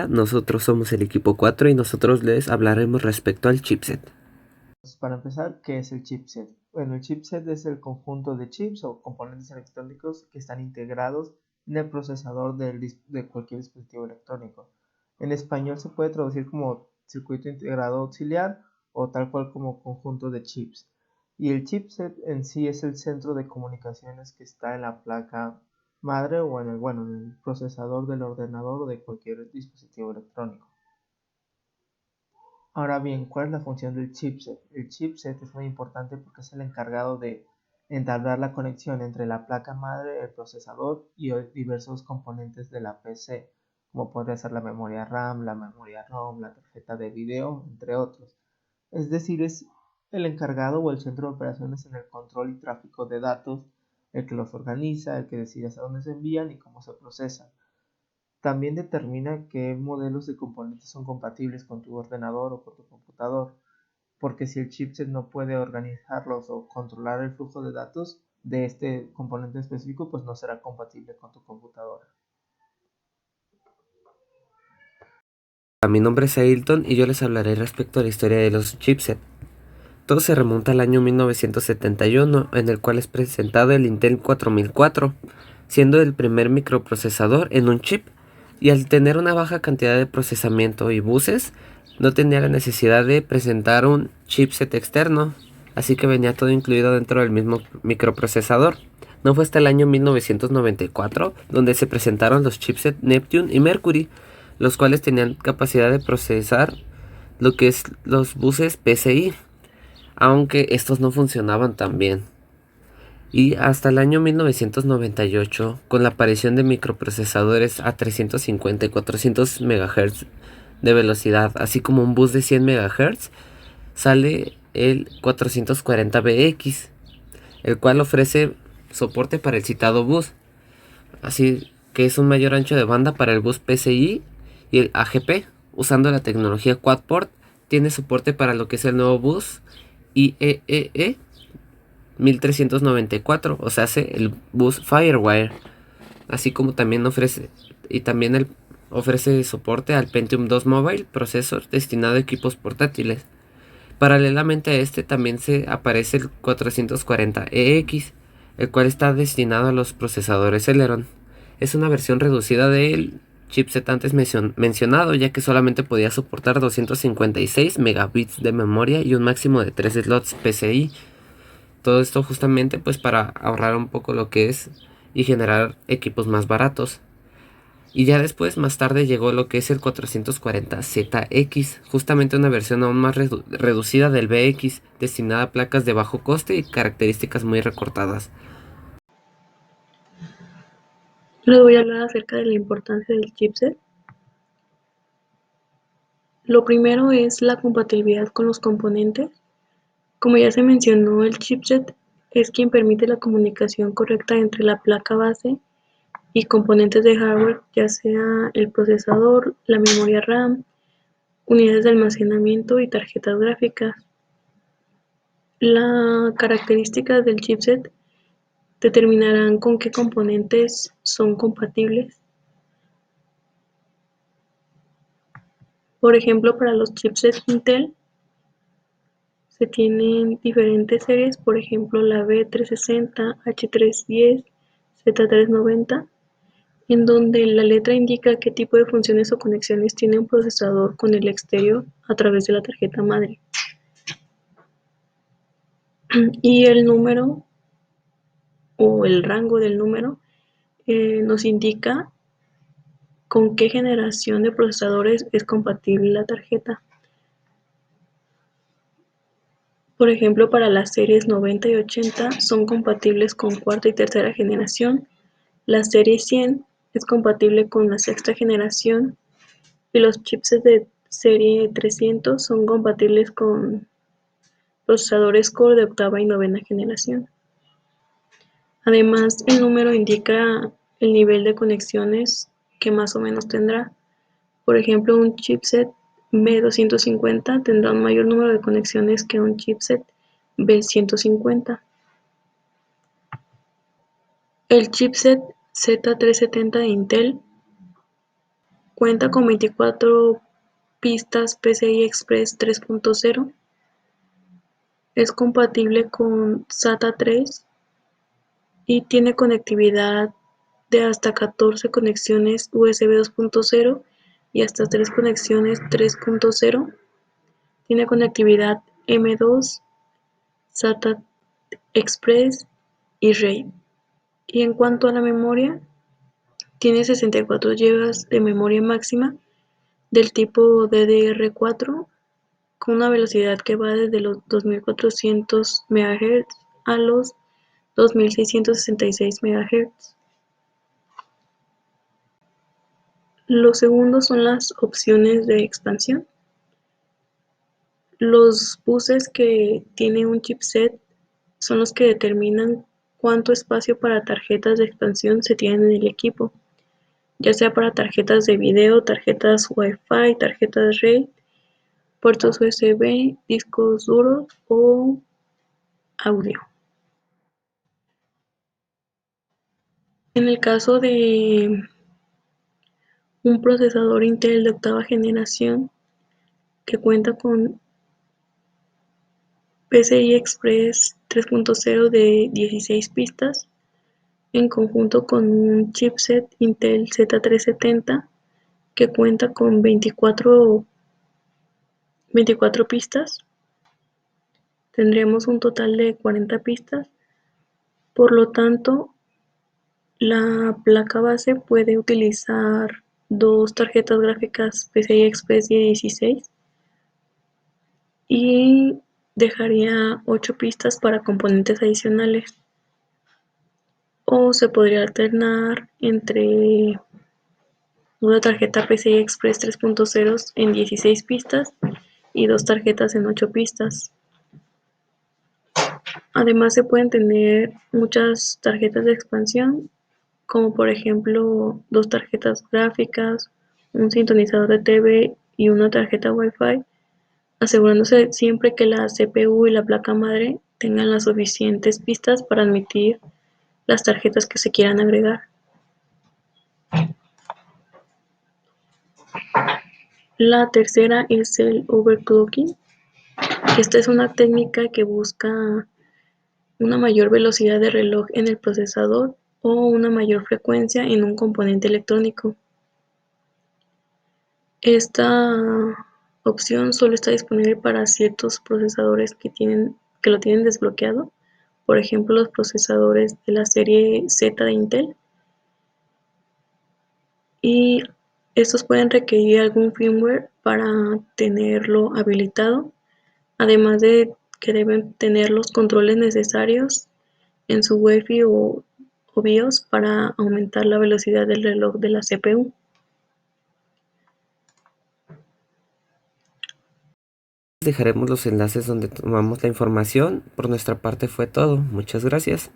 Nosotros somos el equipo 4 y nosotros les hablaremos respecto al chipset. Para empezar, ¿qué es el chipset? Bueno, el chipset es el conjunto de chips o componentes electrónicos que están integrados en el procesador de cualquier dispositivo electrónico. En español se puede traducir como circuito integrado auxiliar o tal cual como conjunto de chips. Y el chipset en sí es el centro de comunicaciones que está en la placa madre o en el procesador del ordenador o de cualquier dispositivo electrónico. Ahora bien, ¿cuál es la función del chipset? El chipset es muy importante porque es el encargado de entablar la conexión entre la placa madre, el procesador y diversos componentes de la PC, como podría ser la memoria RAM, la memoria ROM, la tarjeta de video, entre otros. Es decir, es el encargado o el centro de operaciones en el control y tráfico de datos, el que los organiza, el que decide hacia dónde se envían y cómo se procesan. También determina qué modelos de componentes son compatibles con tu ordenador o con tu computador, porque si el chipset no puede organizarlos o controlar el flujo de datos de este componente específico, pues no será compatible con tu computadora. Mi nombre es Ailton y yo les hablaré respecto a la historia de los chipsets. Todo se remonta al año 1971, en el cual es presentado el Intel 4004, siendo el primer microprocesador en un chip, y al tener una baja cantidad de procesamiento y buses, no tenía la necesidad de presentar un chipset externo, así que venía todo incluido dentro del mismo microprocesador. No fue hasta el año 1994 donde se presentaron los chipsets Neptune y Mercury, los cuales tenían capacidad de procesar lo que es los buses PCI, aunque estos no funcionaban tan bien. Y hasta el año 1998, con la aparición de microprocesadores a 350 y 400 MHz de velocidad, así como un bus de 100 MHz, sale el 440BX, el cual ofrece soporte para el citado bus, así que es un mayor ancho de banda para el bus PCI, y el AGP, usando la tecnología quad-port, tiene soporte para lo que es el nuevo bus IEEE 1394, o sea, hace el bus Firewire, así como también ofrece soporte al Pentium 2 Mobile Processor destinado a equipos portátiles. Paralelamente a este también se aparece el 440EX, el cual está destinado a los procesadores Celeron. Es una versión reducida del chipset antes mencionado, ya que solamente podía soportar 256 megabits de memoria y un máximo de 3 slots PCI. Todo esto justamente pues para ahorrar un poco lo que es y generar equipos más baratos. Y ya después, más tarde, llegó lo que es el 440ZX, justamente una versión aún más reducida del BX, destinada a placas de bajo coste y características muy recortadas. Les voy a hablar acerca de la importancia del chipset. Lo primero es la compatibilidad con los componentes. Como ya se mencionó, el chipset es quien permite la comunicación correcta entre la placa base y componentes de hardware, ya sea el procesador, la memoria RAM, unidades de almacenamiento y tarjetas gráficas. Las características del chipset determinarán con qué componentes son compatibles. Por ejemplo, para los chipsets Intel se tienen diferentes series, por ejemplo la B360, H310, Z390, en donde la letra indica qué tipo de funciones o conexiones tiene un procesador con el exterior a través de la tarjeta madre. Y el número o el rango del número nos indica con qué generación de procesadores es compatible la tarjeta. Por ejemplo, para las series 90 y 80 son compatibles con cuarta y tercera generación. La serie 100 es compatible con la sexta generación y los chipsets de serie 300 son compatibles con procesadores Core de octava y novena generación. Además, el número indica el nivel de conexiones que más o menos tendrá. Por ejemplo, un chipset B250 tendrá un mayor número de conexiones que un chipset B150. El chipset Z370 de Intel Cuenta con 24 pistas PCI Express 3.0. Es compatible con SATA 3 y tiene conectividad de hasta 14 conexiones USB 2.0 y hasta 3 conexiones 3.0. Tiene conectividad M2, SATA Express y RAID. Y en cuanto a la memoria, tiene 64 GB de memoria máxima del tipo DDR4 con una velocidad que va desde los 2400 MHz a los 2666 MHz. Los segundos son las opciones de expansión. Los buses que tiene un chipset son los que determinan cuánto espacio para tarjetas de expansión se tiene en el equipo, ya sea para tarjetas de video, tarjetas Wi-Fi, tarjetas RAID, puertos USB, discos duros o audio. En el caso de un procesador Intel de octava generación que cuenta con PCI Express 3.0 de 16 pistas, en conjunto con un chipset Intel Z370 que cuenta con 24 pistas, tendremos un total de 40 pistas. Por lo tanto, la placa base puede utilizar dos tarjetas gráficas PCI Express de 16 y dejaría 8 pistas para componentes adicionales. O se podría alternar entre una tarjeta PCI Express 3.0 en 16 pistas y dos tarjetas en 8 pistas. Además se pueden tener muchas tarjetas de expansión, como por ejemplo dos tarjetas gráficas, un sintonizador de TV y una tarjeta Wi-Fi, asegurándose siempre que la CPU y la placa madre tengan las suficientes pistas para admitir las tarjetas que se quieran agregar. La tercera es el overclocking. Esta es una técnica que busca una mayor velocidad de reloj en el procesador o una mayor frecuencia en un componente electrónico. Esta opción solo está disponible para ciertos procesadores que lo tienen desbloqueado, por ejemplo los procesadores de la serie Z de Intel, y estos pueden requerir algún firmware para tenerlo habilitado, además de que deben tener los controles necesarios en su Wi-Fi o BIOS para aumentar la velocidad del reloj de la CPU. Dejaremos los enlaces donde tomamos la información. Por nuestra parte fue todo. Muchas gracias.